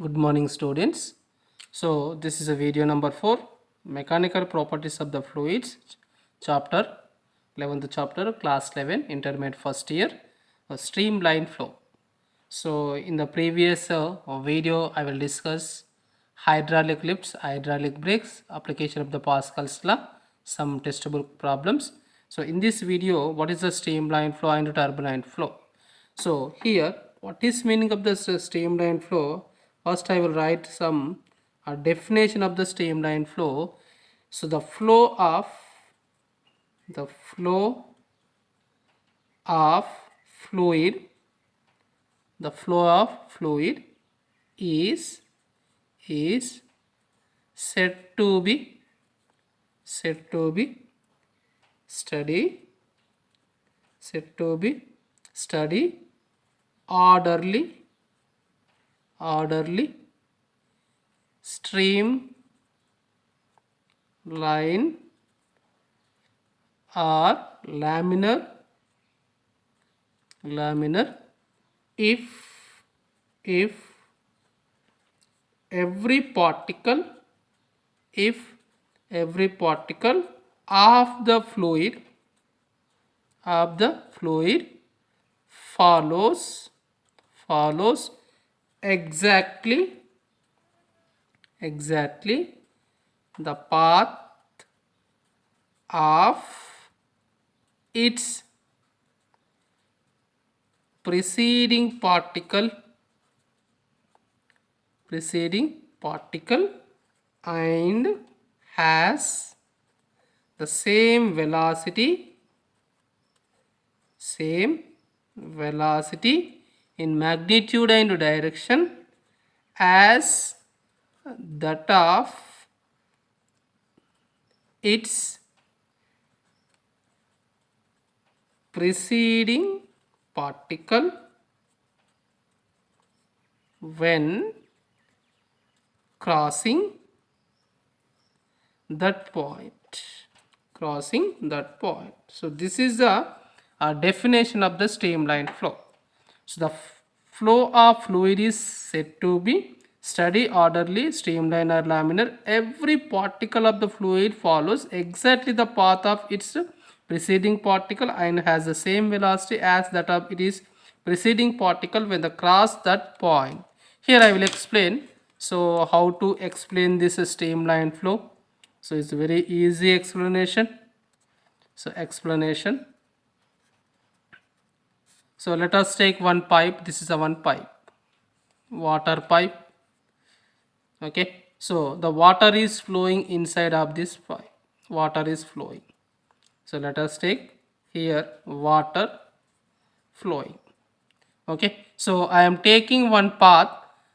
Good morning, students. So this is a video number 4, mechanical properties of the fluids, chapter 11th chapter, class 11, intermediate first year, streamline flow. So in the previous video I will discuss hydraulic lifts, hydraulic brakes, application of the Pascal's law, some testable problems. So in this video, what is the streamline flow and turbulent flow? So here, what is meaning of the streamline flow? First I will write some definition of the streamline flow. So the flow of fluid, the flow of fluid is said to be steady, orderly stream line or laminar if every particle of the fluid follows exactly the path of its preceding particle and has the same velocity in magnitude and direction as that of its preceding particle when crossing that point. So this is the definition of the streamline flow. So the flow of fluid is said to be steady, orderly, streamlined or laminar. Every particle of the fluid follows exactly the path of its preceding particle and has the same velocity as that of its preceding particle when they cross that point. Here I will explain. So how to explain this streamline flow? So it's a very easy explanation. So let us take one pipe. This is a one pipe, water pipe. Okay, so the water is flowing inside of this pipe. So let us take here water flowing. Okay, so I am taking one path.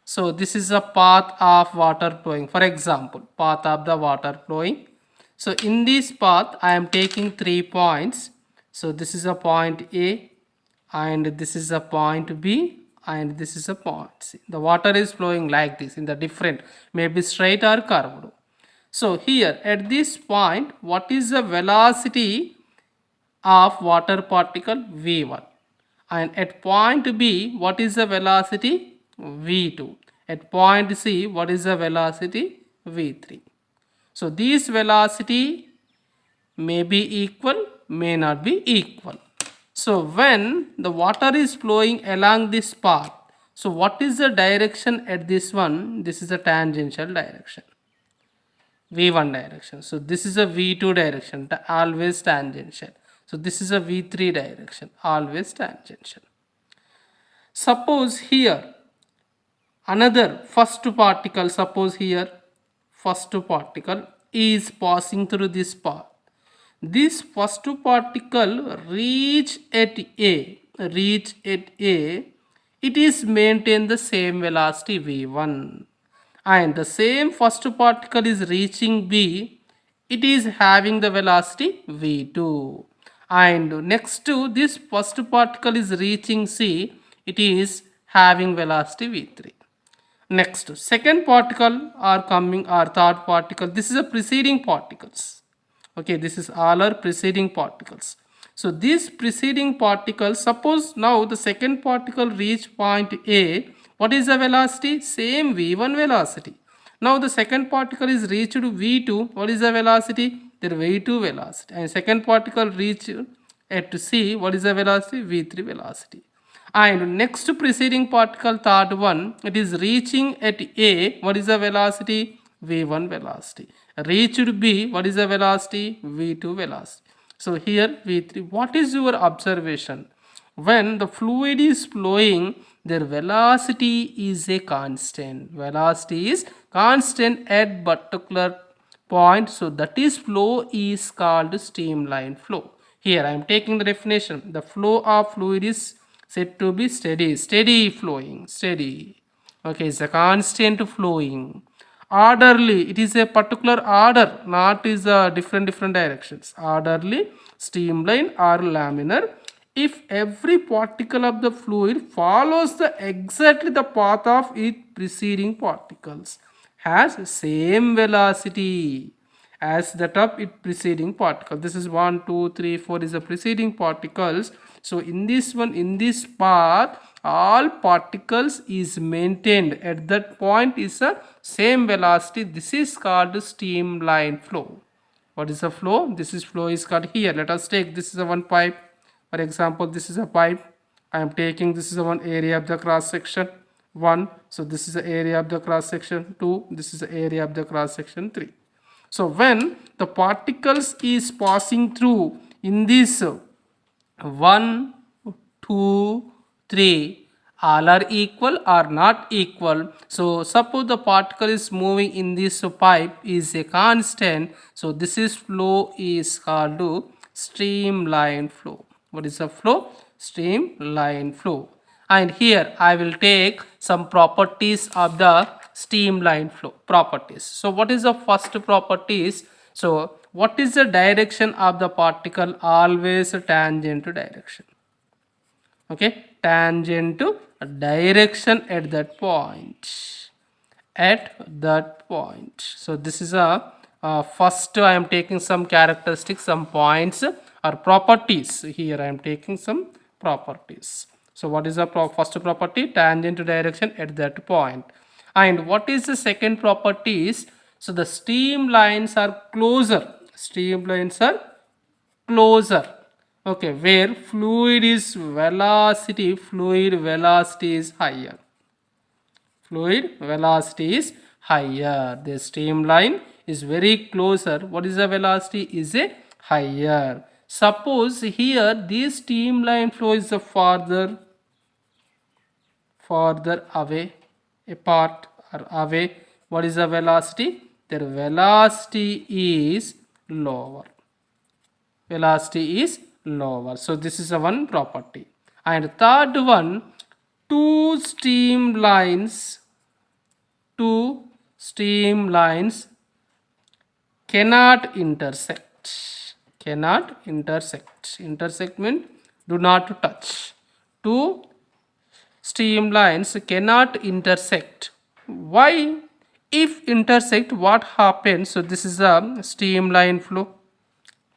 So this is a path of water flowing. For example, path of the water flowing. So in this path I am taking 3 points. So this is a point A and this is a point B and this is a point C. The water is flowing like this in the different, maybe straight or curved. So here at this point, what is the velocity of water particle? V1. And at point B, what is the velocity? V2. At point C, what is the velocity? V3. So these velocity may be equal, may not be equal. So when the water is flowing along this path, so what is the direction at this one? This is a tangential direction, V1 direction. So this is a V2 direction, always tangential. So this is a V3 direction, always tangential. Suppose here another first particle, suppose here first particle is passing through this path. This first particle reach at A, it is maintain the same velocity V1, and the same first particle is reaching B, it is having the velocity V2, and next to this first particle is reaching C, it is having velocity V3. Next, second particle are coming, or third particle, this is a preceding particles. Okay, this is all are preceding particles. So these preceding particles, suppose now the second particle reach point A, What is the velocity? Same v1 velocity. Now the second particle is reached v2. What is the velocity? Their v2 velocity. And second particle reached at c. What is the velocity? v3 velocity. And next preceding particle, third one, it is reaching at A. What is the velocity? v1 velocity. Reached B. What is the velocity? v2 velocity. So here v3. What is your observation? When the fluid is flowing, their velocity is a constant. Velocity is constant at particular point. So that is flow is called streamline flow. Here I am taking the definition. The flow of fluid is said to be steady. Steady flowing. Steady. Okay, it's a constant flowing. Orderly, it is a particular order, not is a different directions. Orderly, streamline or laminar. If every particle of the fluid follows exactly the path of its preceding particles, has same velocity as that of its preceding particle. This is 1, 2, 3, 4 is the preceding particles. So in this one, in this path, all particles is maintained at that point is a same velocity. This is called streamline flow. What is the flow? This is flow is called here. Let us take this is a one pipe. For example, this is a pipe. I am taking this is the one area of the cross section 1. So this is the area of the cross section 2. This is the area of the cross section 3. So when the particles is passing through in this 1, 2, 3, all are equal or not equal. So suppose the particle is moving in this pipe is a constant. So this is flow is called streamline flow. What is the flow? Streamline flow. And here I will take some properties of the streamline flow properties. So what is the first properties? So what is the direction of the particle? Always a tangent to direction. Okay, tangent to direction at that point. At that point. So this is a first I am taking some characteristics, some points or properties. Here I am taking some properties. So what is the first property? Tangent to direction at that point. And what is the second properties? So the streamlines are closer. Streamlines are closer. Okay, where fluid velocity is higher. Fluid velocity is higher. The streamline is very closer. What is the velocity? Is a higher. Suppose here this streamline flow is a farther away, apart or away. What is the velocity? Their velocity is lower. Velocity is lower. So this is a one property. And third one, two streamlines cannot intersect. Cannot intersect. Intersect means do not touch. Two streamlines cannot intersect. Why? If intersect, what happens? So this is a streamline flow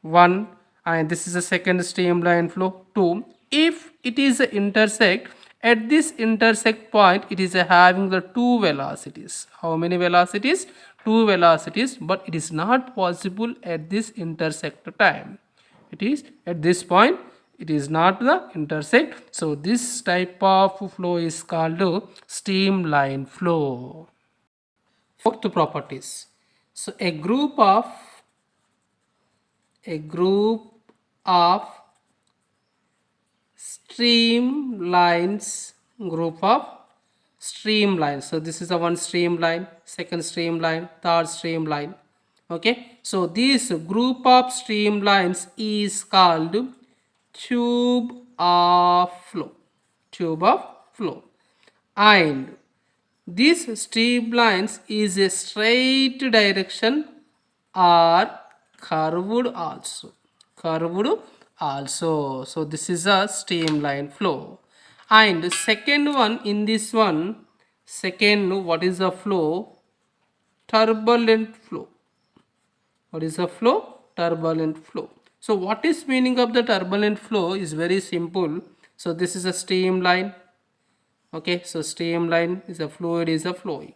1, and this is a second streamline flow 2. If it is a intersect, at this intersect point it is having the two velocities. How many velocities? Two velocities, but it is not possible at this intersect time. It is at this point, it is not the intersect. So this type of flow is called streamline flow. Fourth properties. So a group of streamlines, so this is the one streamline, second streamline, third streamline. Okay, so this group of streamlines is called tube of flow. Tube of flow. And this streamlines is a straight direction or curved also. So this is a streamline flow. And second one, in this one, second, what is the flow? Turbulent flow. What is the flow? Turbulent flow. So what is meaning of the turbulent flow is very simple. So this is a streamline. Okay, so streamline is a fluid is a flowing.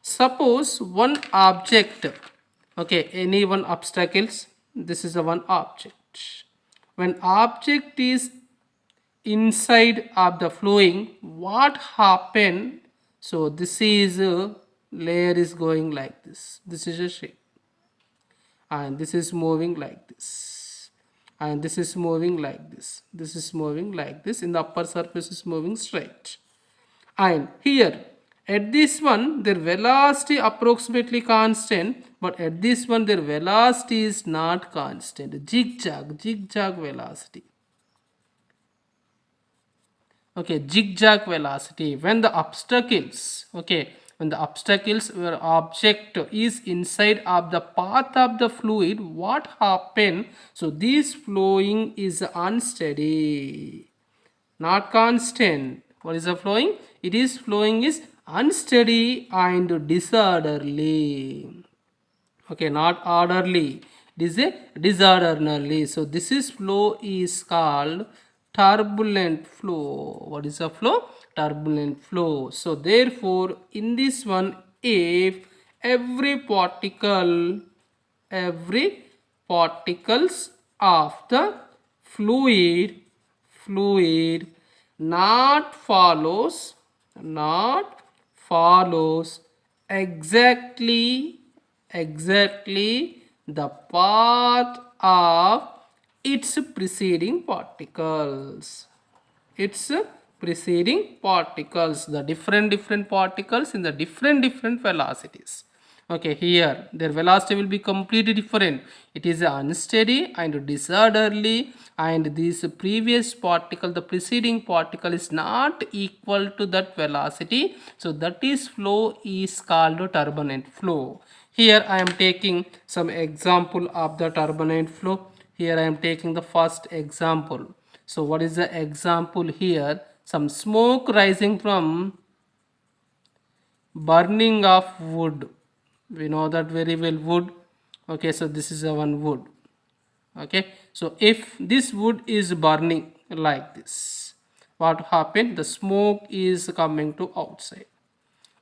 Suppose one object, okay, any one obstacles, this is the one object. When object is inside of the flowing, what happen? So this is a layer is going like this is a shape, and this is moving like this, and this is moving like this is moving like this. In the upper surface is moving straight, and here at this one their velocity approximately constant, but at this one their velocity is not constant, zigzag velocity. Okay, zigzag velocity. When the obstacles, okay, when the obstacles where object is inside of the path of the fluid, what happen? So this flowing is unsteady, not constant. What is the flowing? It is flowing is unsteady and disorderly. Okay, not orderly. It is a disorderly. So this is flow is called turbulent flow. What is a flow? Turbulent flow. So therefore, in this one, if every particles of the fluid not follows exactly the path of its preceding particles. Its preceding particles, the different particles in the different velocities. Okay, here their velocity will be completely different. It is unsteady and disorderly, and this previous particle, the preceding particle, is not equal to that velocity. So that is flow is called turbulent flow. Here I am taking some example of the turbulent flow. Here I am taking the first example. So what is the example here? Some smoke rising from burning of wood. We know that very well, wood. Okay, so this is a one wood. Okay, so if this wood is burning like this, what happened? The smoke is coming to outside.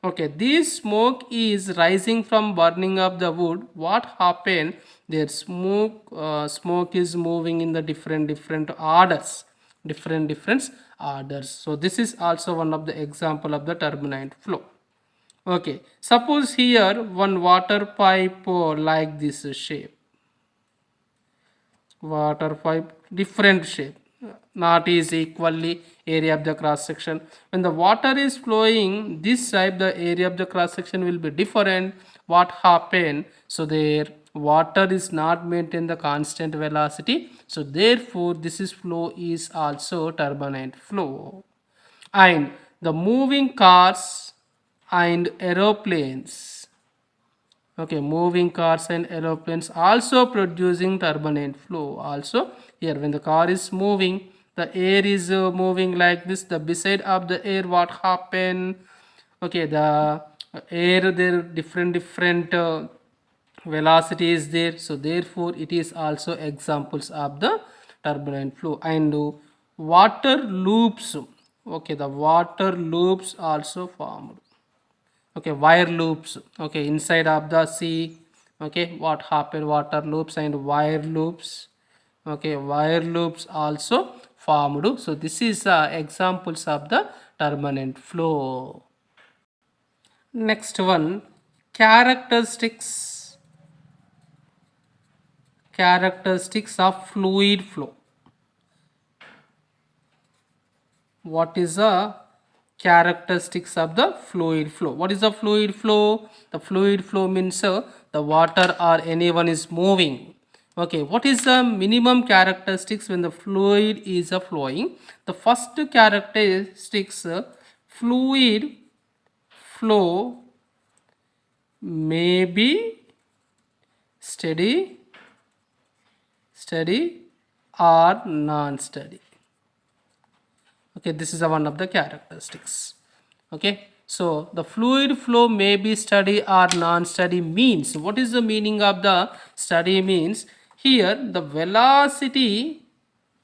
Okay, this smoke is rising from burning of the wood. What happened? Their smoke is moving in the different orders, different orders. So this is also one of the example of the turbulent flow. Okay, suppose here one water pipe like this shape, water pipe different shape, not is equally area of the cross section. When the water is flowing this side, the area of the cross section will be different. What happen? So there water is not maintain the constant velocity, so therefore this is flow is also turbulent flow. And the moving cars and aeroplanes, okay, moving cars and aeroplanes also producing turbulent flow. Also here when the car is moving, the air is moving like this, the beside of the air what happen? Okay, the air there different velocity is there, so therefore it is also examples of the turbulent flow. And water loops, okay, the water loops also formed. Okay, wire loops, okay, inside of the sea. Okay, what happened? Water loops and wire loops. Okay, wire loops also formed. So this is examples of the turbulent flow. Next one, characteristics of fluid flow. What is the characteristics of the fluid flow? What is the fluid flow? The fluid flow means the water or anyone is moving. Okay, what is the minimum characteristics when the fluid is flowing? The first characteristics, fluid flow may be steady or non-steady. Okay, this is one of the characteristics. Okay, so the fluid flow may be steady or non-steady means, what is the meaning of the steady means? Here the velocity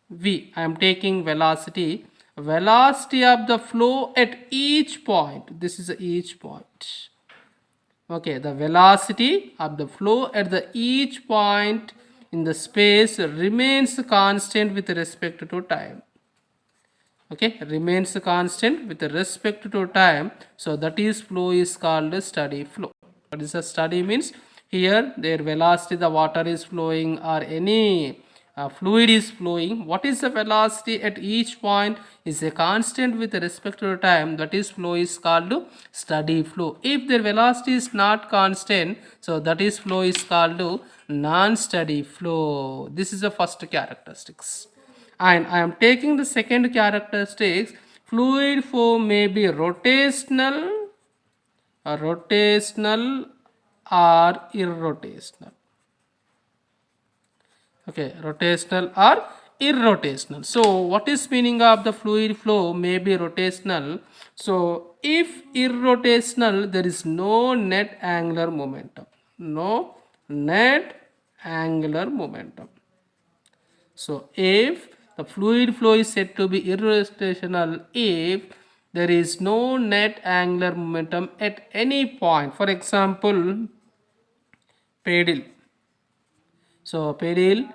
v, I am taking velocity velocity of the flow at each point. This is each point. Okay, the velocity of the flow at the each point in the space remains constant with respect to time. Okay, remains constant with respect to time. So that is flow is called a steady flow. What is a steady means? Here their velocity, the water is flowing or any fluid is flowing. What is the velocity at each point is a constant with respect to time. That is flow is called steady flow. If their velocity is not constant, so that is flow is called non-steady flow. This is the first characteristics. And I am taking the second characteristics. Fluid flow may be rotational or irrotational. Okay, rotational or irrotational. So what is meaning of the fluid flow may be rotational? So if irrotational, there is no net angular momentum. No net angular momentum. So if the fluid flow is said to be irrotational if there is no net angular momentum at any point. For example, pedal. So wheel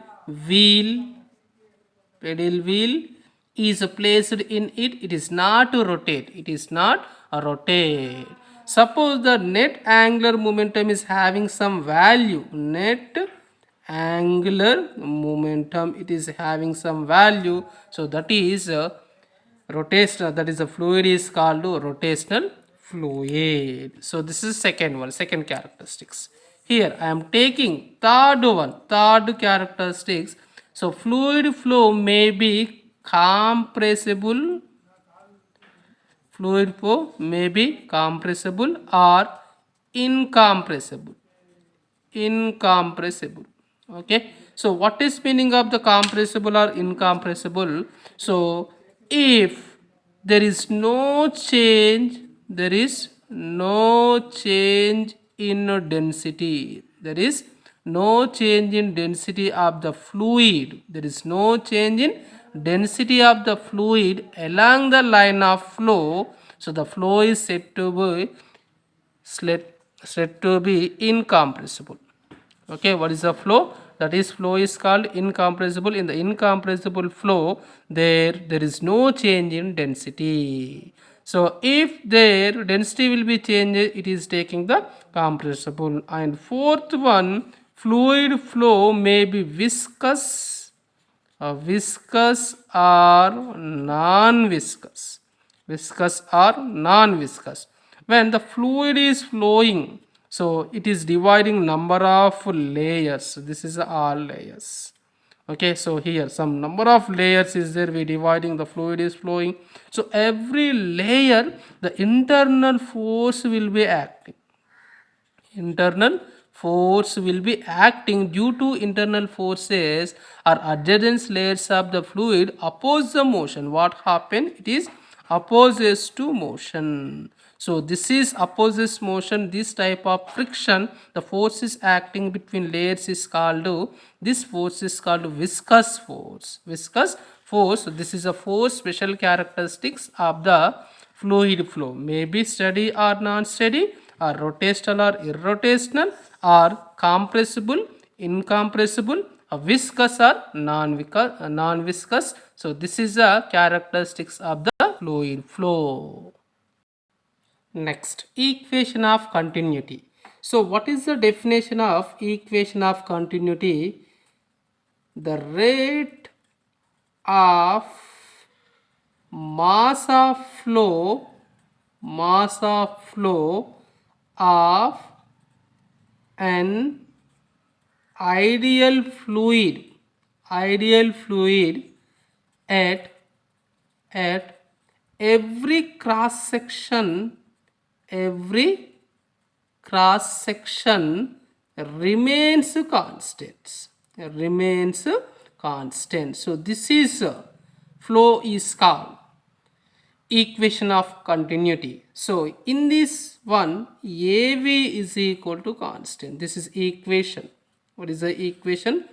is placed in it. It is not to rotate. It is not a rotate. Suppose the net angular momentum is having some value. Net angular momentum, it is having some value. So that is rotational. That is the fluid is called rotational fluid. So this is second one, second characteristics. Here I am taking third one, third characteristics. So fluid flow may be compressible. Fluid flow may be compressible or incompressible. Incompressible. Okay. So what is meaning of the compressible or incompressible? So if there is no change, there is no change in density. There is no change in density of the fluid. There is no change in density of the fluid along the line of flow. So the flow is said to be incompressible. Okay, what is the flow? That is flow is called incompressible. In the incompressible flow, there is no change in density. So if their density will be changed, it is taking the compressible. And fourth one, fluid flow may be viscous or non-viscous. Viscous or non-viscous. When the fluid is flowing, so it is dividing number of layers. This is all layers. Okay, so here some number of layers is there. We dividing, the fluid is flowing. So every layer, the internal force will be acting. Internal force will be acting. Due to internal forces or adjacent layers of the fluid oppose the motion. What happen? It is opposes to motion. So this is opposes motion. This type of friction, the force is acting between layers is called, this force is called viscous force. Viscous force. This is a four special characteristics of the fluid flow. May be steady or non-steady, or rotational or irrotational, or compressible, incompressible, viscous or non-viscous. So this is the characteristics of the fluid flow. Next, equation of continuity. So what is the definition of equation of continuity? The rate of mass of flow of an ideal fluid at every cross section remains constant. So this is flow is called equation of continuity. So in this one, AV is equal to constant. This is equation. What is the equation?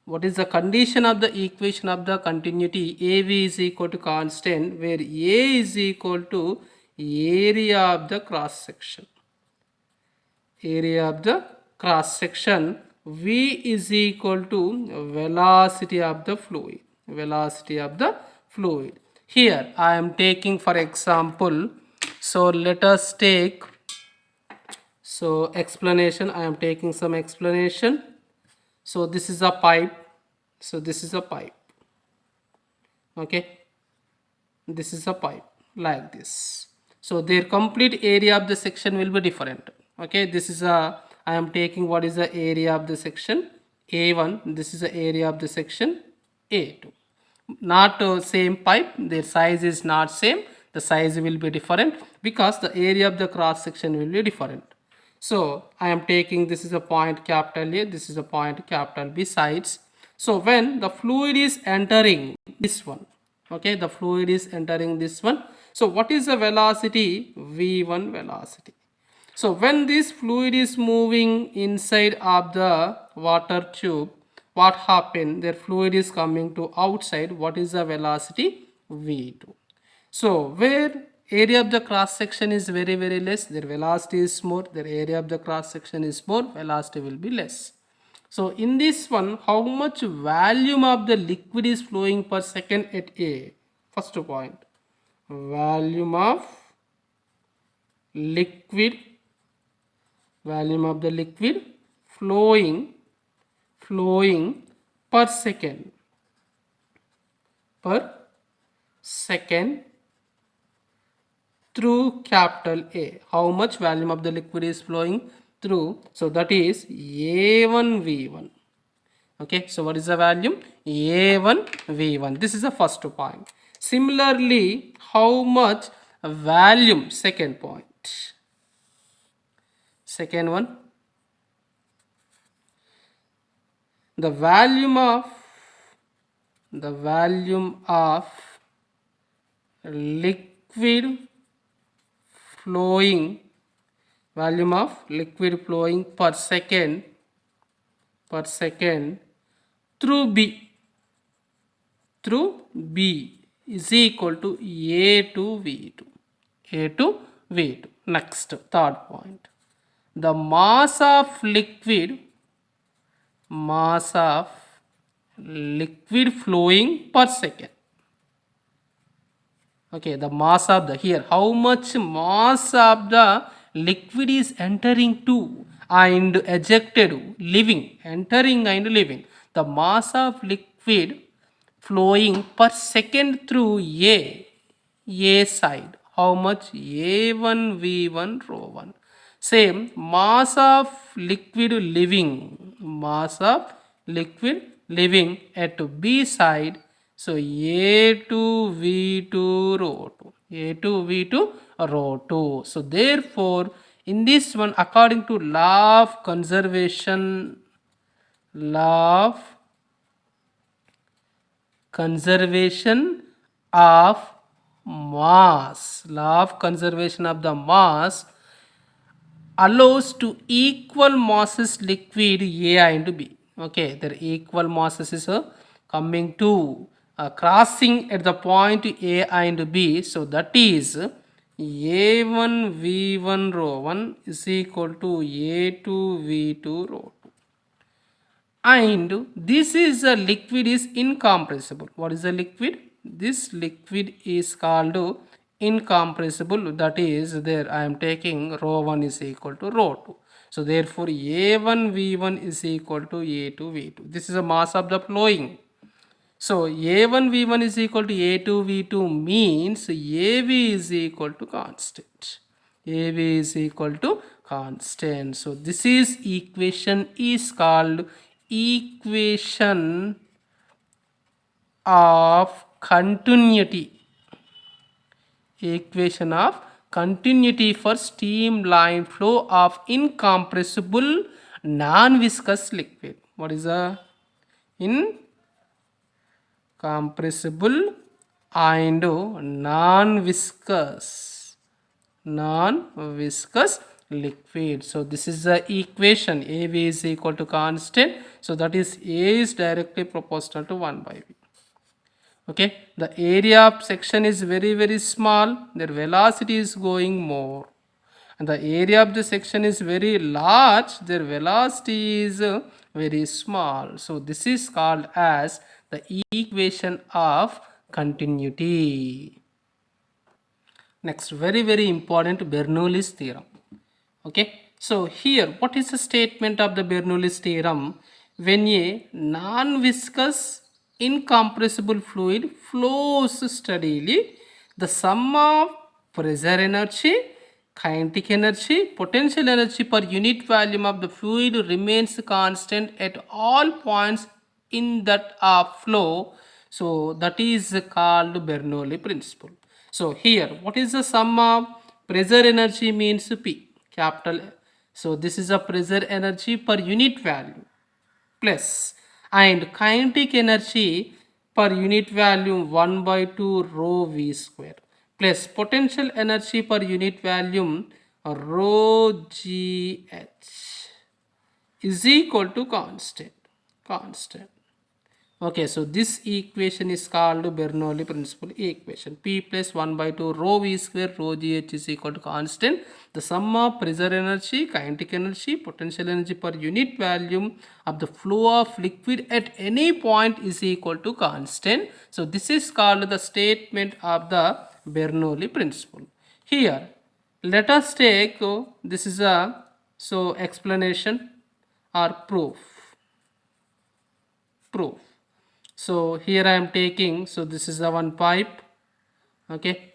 what is the condition of the equation of the continuity? AV is equal to constant, where A is equal to area of the cross section. Area of the cross section. V is equal to velocity of the fluid. Velocity of the fluid. Here I am taking for example, so let us take, so explanation, I am taking some explanation. So this is a pipe, so this is a pipe, okay, this is a pipe like this. So their complete area of the section will be different, okay. This is a, I am taking what is the area of the section A1, this is the area of the section A2. Not same pipe, their size is not same, the size will be different because the area of the cross section will be different. So I am taking, this is a point capital A, this is a point capital B sides. So when the fluid is entering this one, okay, the fluid is entering this one. So what is the velocity? V1 velocity. So when this fluid is moving inside of the water tube, what happened? Their fluid is coming to outside. What is the velocity? V2. So where area of the cross section is very less, their velocity is more, their area of the cross section is more, velocity will be less. So in this one, how much volume of the liquid is flowing per second at A? First point, volume of liquid, volume of the liquid flowing per second through capital A. How much volume of the liquid is flowing through? So that is A1V1. Okay, so what is the volume? A1V1. This is the first point. Similarly, how much volume? Second point. Second one, the volume of liquid flowing, volume of liquid flowing per second through B is equal to A2V2. A2V2. Next, third point, the mass of liquid flowing per second. Okay, the mass of the, here how much mass of the liquid is entering to and ejected, leaving, entering and leaving. The mass of liquid flowing per second through A side, how much? A1V1 rho 1. Same, mass of liquid living at B side, so A2V2 rho 2. So therefore in this one, according to law of conservation of mass, law of conservation of the mass allows to equal masses liquid A and B. Okay, their equal masses is coming to crossing at the point A and B. So that is A1V1 rho 1 is equal to A2V2 rho 2. And this is a liquid is incompressible. What is a liquid? This liquid is called incompressible. That is, there I am taking rho 1 is equal to rho 2. So therefore A1V1 is equal to A2V2. This is a mass of the flowing. So A1V1 is equal to A2V2 means AV is equal to constant. AV is equal to constant. So this is equation is called equation of continuity. Equation of continuity for streamline flow of incompressible non-viscous liquid. What is a incompressible and non-viscous liquid. So this is the equation. AV is equal to constant. So that is A is directly proportional to 1 by V. Okay, the area of section is very small, their velocity is going more, and the area of the section is very large, their velocity is very small. So this is called as the equation of continuity. Next, very important, Bernoulli's theorem. Okay, so here what is the statement of the Bernoulli's theorem? When a non-viscous incompressible fluid flows steadily, the sum of pressure energy, kinetic energy, potential energy per unit volume of the fluid remains constant at all points in that flow. So that is called Bernoulli principle. So here what is the sum of pressure energy means P capital. So this is a pressure energy per unit value plus, and kinetic energy per unit volume 1 by 2 rho v square plus potential energy per unit volume rho gh is equal to constant. Okay, so this equation is called Bernoulli principle equation. P plus 1 by 2 rho v square rho gh is equal to constant. The sum of pressure energy, kinetic energy, potential energy per unit volume of the flow of liquid at any point is equal to constant. So this is called the statement of the Bernoulli principle. Here, let us take this is a explanation or proof. So here I am taking, so this is the one pipe. Okay,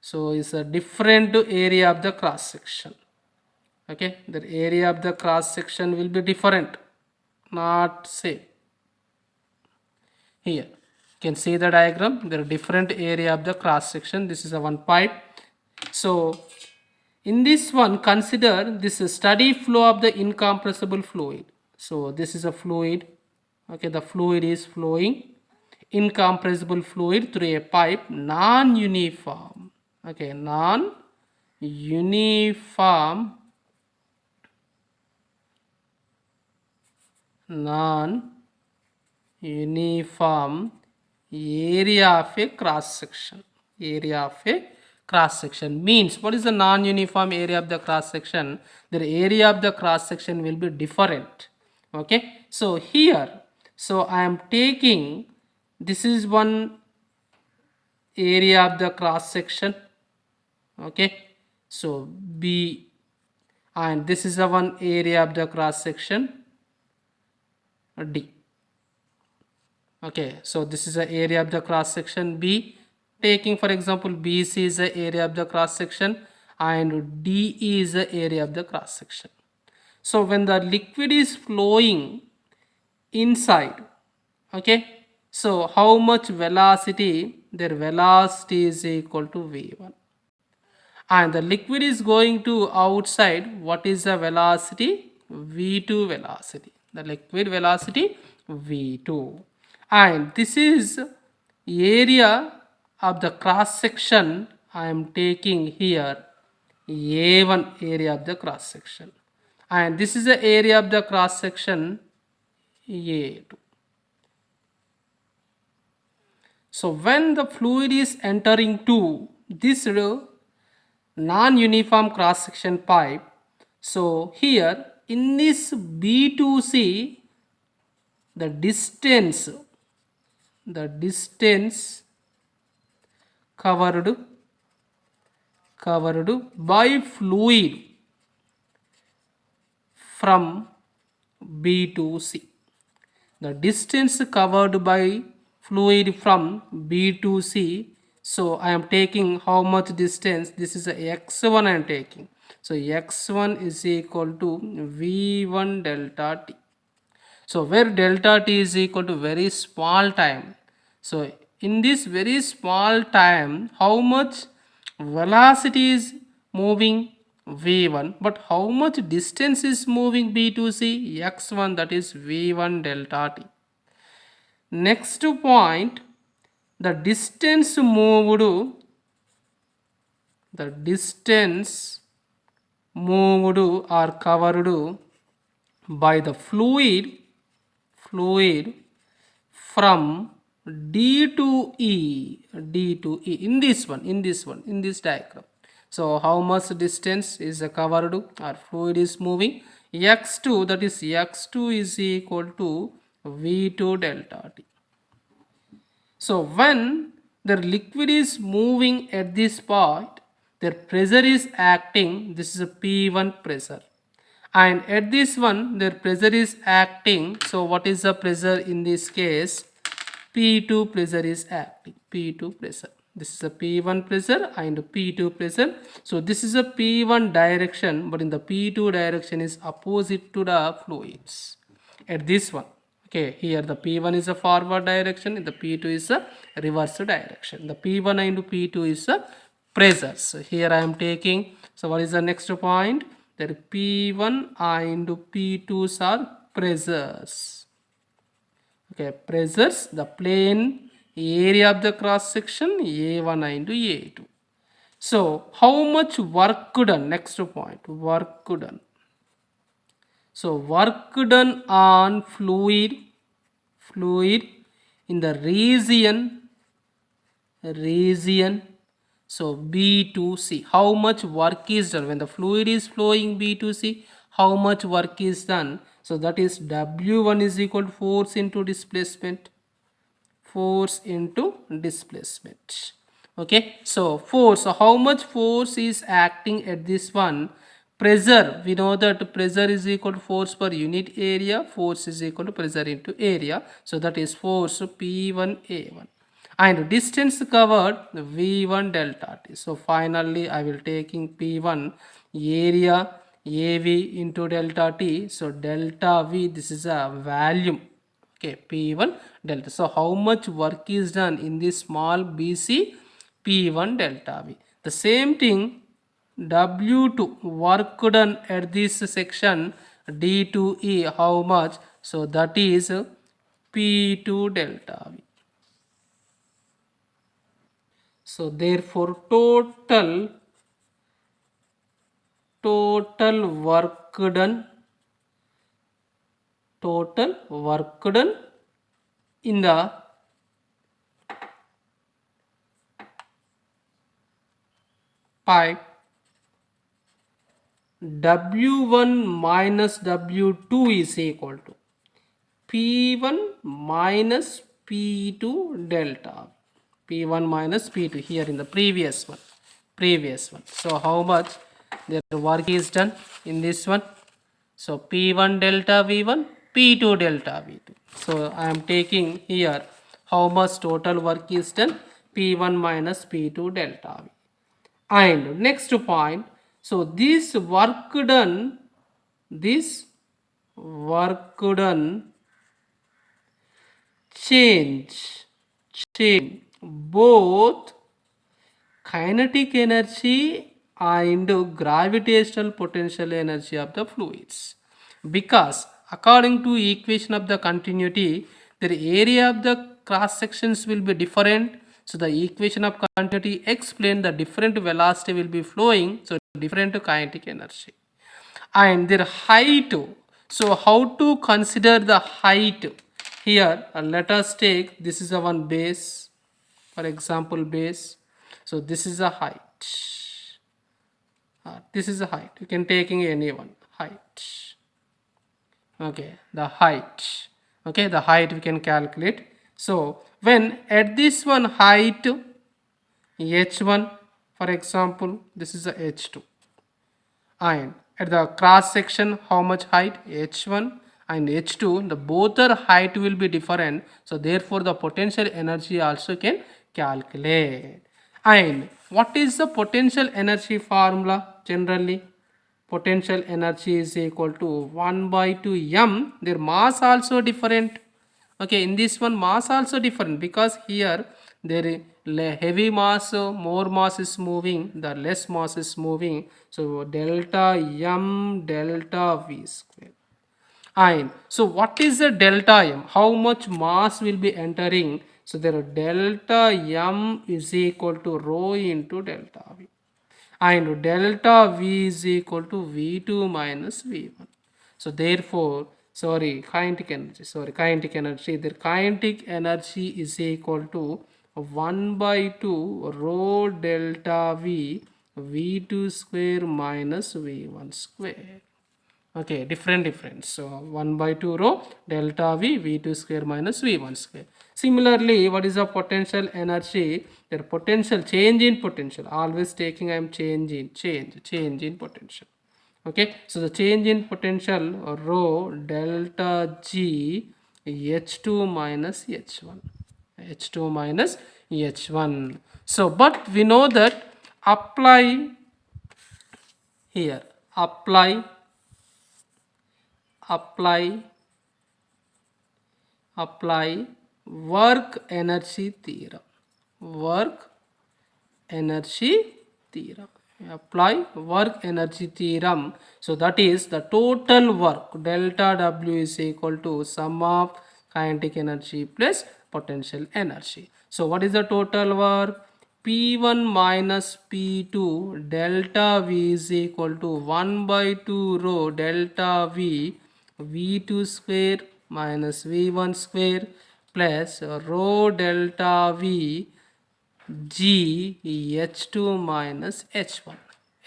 so it's a different area of the cross section. Okay, the area of the cross section will be different, not same. Here you can see the diagram, there are different area of the cross section. This is a one pipe. So in this one, consider this is steady flow of the incompressible fluid. So this is a fluid. Okay, the fluid is flowing, incompressible fluid through a pipe, non-uniform. Okay, non-uniform area of a cross section. Area of a cross section means, what is the non-uniform area of the cross section? The area of the cross section will be different. Okay, so here, so I am taking, this is one area of the cross section. Okay, so B, and this is the one area of the cross section D. Okay, so this is the area of the cross section B. Taking for example BC is the area of the cross section and DE is the area of the cross section. So when the liquid is flowing inside, okay, so how much velocity? Their velocity is equal to V1. And the liquid is going to outside, what is the velocity? V2 velocity. The liquid velocity V2. And this is area of the cross section. I am taking here A1 area of the cross section, and this is the area of the cross section A2. So when the fluid is entering to this non-uniform cross section pipe, so here in this B2C, the distance covered by fluid from B to C. The distance covered by fluid from B to C. So I am taking how much distance? This is a x1 I am taking. So x1 is equal to V1 delta T. So where delta T is equal to very small time. So in this very small time, how much velocity is moving? V1, but how much distance is moving B to C? X1, that is V1 delta T. Next point, the distance moved moved or covered by the fluid from D to E, in this diagram. So how much distance is covered or fluid is moving? X2, that is X2 is equal to V2 delta T. So when the liquid is moving at this point, their pressure is acting, this is a P1 pressure. And at this one, their pressure is acting. So what is the pressure in this case? P2 pressure is acting, P2 pressure. This is a P1 pressure and P2 pressure. So this is a P1 direction, but in the P2 direction is opposite to the fluids. At this one, okay, here the P1 is a forward direction and the P2 is a reverse direction. The P1 and P2 is a pressure. So here I am taking, so what is the next point? That P1 and P2s are pressures. Okay, pressures, the plane area of the cross section A1 and A2. So how much work done? Next point, work done. So work done on fluid in the region, so B to C. How much work is done when the fluid is flowing B to C? How much work is done? So that is W1 is equal to force into displacement. Okay, so force, so how much force is acting at this one? Pressure, we know that pressure is equal to force per unit area, force is equal to pressure into area, so that is force P1A1, and distance covered V1 delta T. So finally I will taking P1 area AV into delta T, so delta V, this is a volume. Okay, P1 delta. So how much work is done in this small BC? P1 delta V. The same thing, W2 work done at this section D2E, how much? So that is P2 delta V. So therefore total work done in the pipe W1 minus W2 is equal to P1 minus P2 delta. P1 minus P2 here in the previous one. So how much their work is done in this one? So P1 delta V1, P2 delta V2. So I am taking here how much total work is done? P1 minus P2 delta V. And next point, so this work done change both kinetic energy and gravitational potential energy of the fluids, because according to equation of the continuity, the area of the cross sections will be different. So the equation of continuity explain the different velocity will be flowing, so different kinetic energy and their height. So how to consider the height? Here let us take, this is a one base, for example base. So this is a height, this is a height, you can taking any one height. Okay, the height, okay, the height we can calculate. So when at this one height h1, for example this is a h2, and at the cross section how much height? h1 and h2, the both their height will be different, so therefore the potential energy also can calculate. And what is the potential energy formula? Generally potential energy is equal to 1 by 2 m, their mass also different. Okay, in this one mass also different, because here there is heavy mass, more mass is moving, the less mass is moving, so delta m delta v square. And so what is the delta m? How much mass will be entering? So there delta m is equal to rho into delta v. and delta V is equal to V2 minus V1. So therefore, kinetic energy, the kinetic energy is equal to 1 by 2 rho delta V, V2 square minus V1 square. Okay, different. So 1 by 2 rho delta V, V2 square minus V1 square. Similarly, what is the potential energy? Their potential, change in potential. Always taking I am change in potential. Okay, so the change in potential rho delta G H2 minus H1. H2 minus H1. So, but we know that apply here, apply work energy theorem. Work energy theorem. Apply work energy theorem. So that is the total work delta W is equal to sum of kinetic energy plus potential energy. So what is the total work? P1 minus P2 delta V is equal to 1 by 2 rho delta V, V2 square minus V1 square plus rho delta V G H2 minus H1.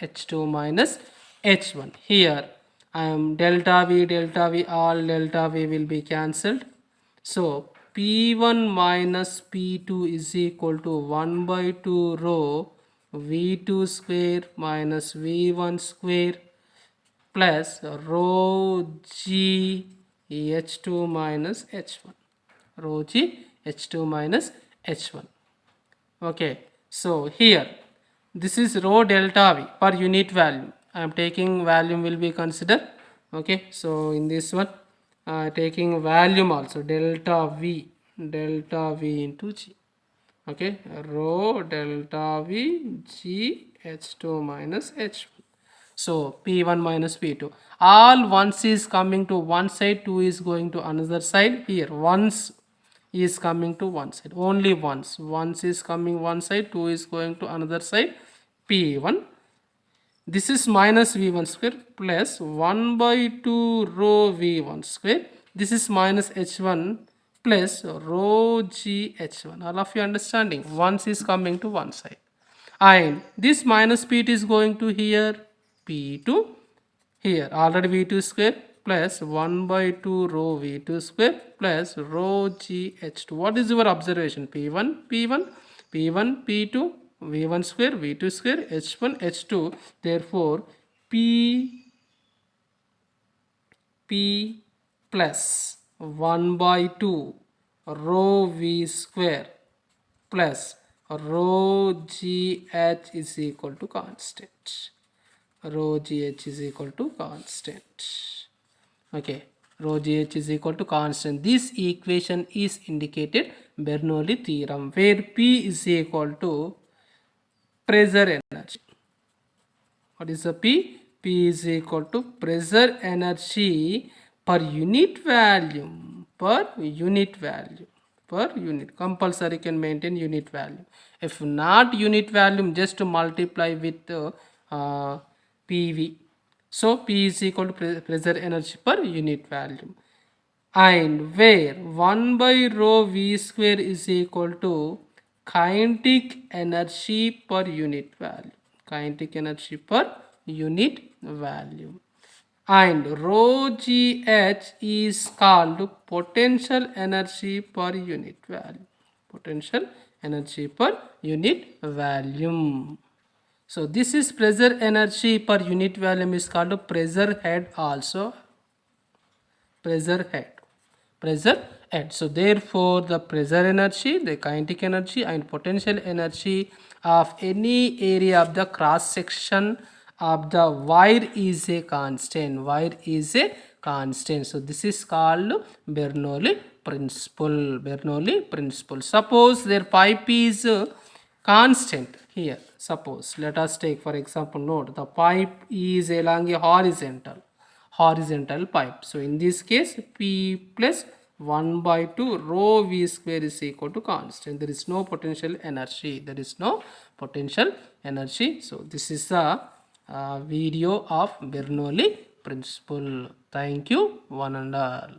H2 minus H1. Here I am delta V, all delta V will be cancelled. So P1 minus P2 is equal to 1 by 2 rho V2 square minus V1 square plus rho G H2 minus H1. Rho G H2 minus H1. Okay, so here this is rho delta V per unit value. I am taking volume will be considered. Okay, so in this one taking volume also delta V into G. Okay, rho delta V G H2 minus H1. So P1 minus P2, all once is coming to one side, 2 is going to another side. Here once is coming to one side, only once is coming one side, 2 is going to another side. P1, this is minus V1 square plus 1 by 2 rho V1 square. This is minus H1 plus rho G H1. All of you understanding? Once is coming to one side. And this minus P2 is going to here, P2 here already V2 square plus 1 by 2 rho V2 square plus rho GH2. What is your observation? P1, P2, V1 square, V2 square, H1, H2. Therefore, P plus 1 by 2 rho V square plus rho GH is equal to constant. Rho GH is equal to constant. Okay, rho GH is equal to constant. This equation is indicated Bernoulli theorem, where P is equal to pressure energy. What is the P? P is equal to pressure energy per unit volume. Compulsory can maintain unit value. If not unit volume, just to multiply with PV. So P is equal to pressure energy per unit volume. And where 1 by rho V square is equal to kinetic energy per unit value. Kinetic energy per unit value. And rho GH is called potential energy per unit value. Potential energy per unit volume. So this is pressure energy per unit volume is called pressure head also. Pressure head. So therefore the pressure energy, the kinetic energy and potential energy of any area of the cross section of the wire is a constant. So this is called Bernoulli principle. Suppose their pipe is constant here. Suppose let us take for example, note the pipe is along a horizontal pipe. So in this case P plus 1 by 2 rho v square is equal to constant. There is no potential energy. There is no potential energy. So this is the video of Bernoulli principle. Thank you one and all.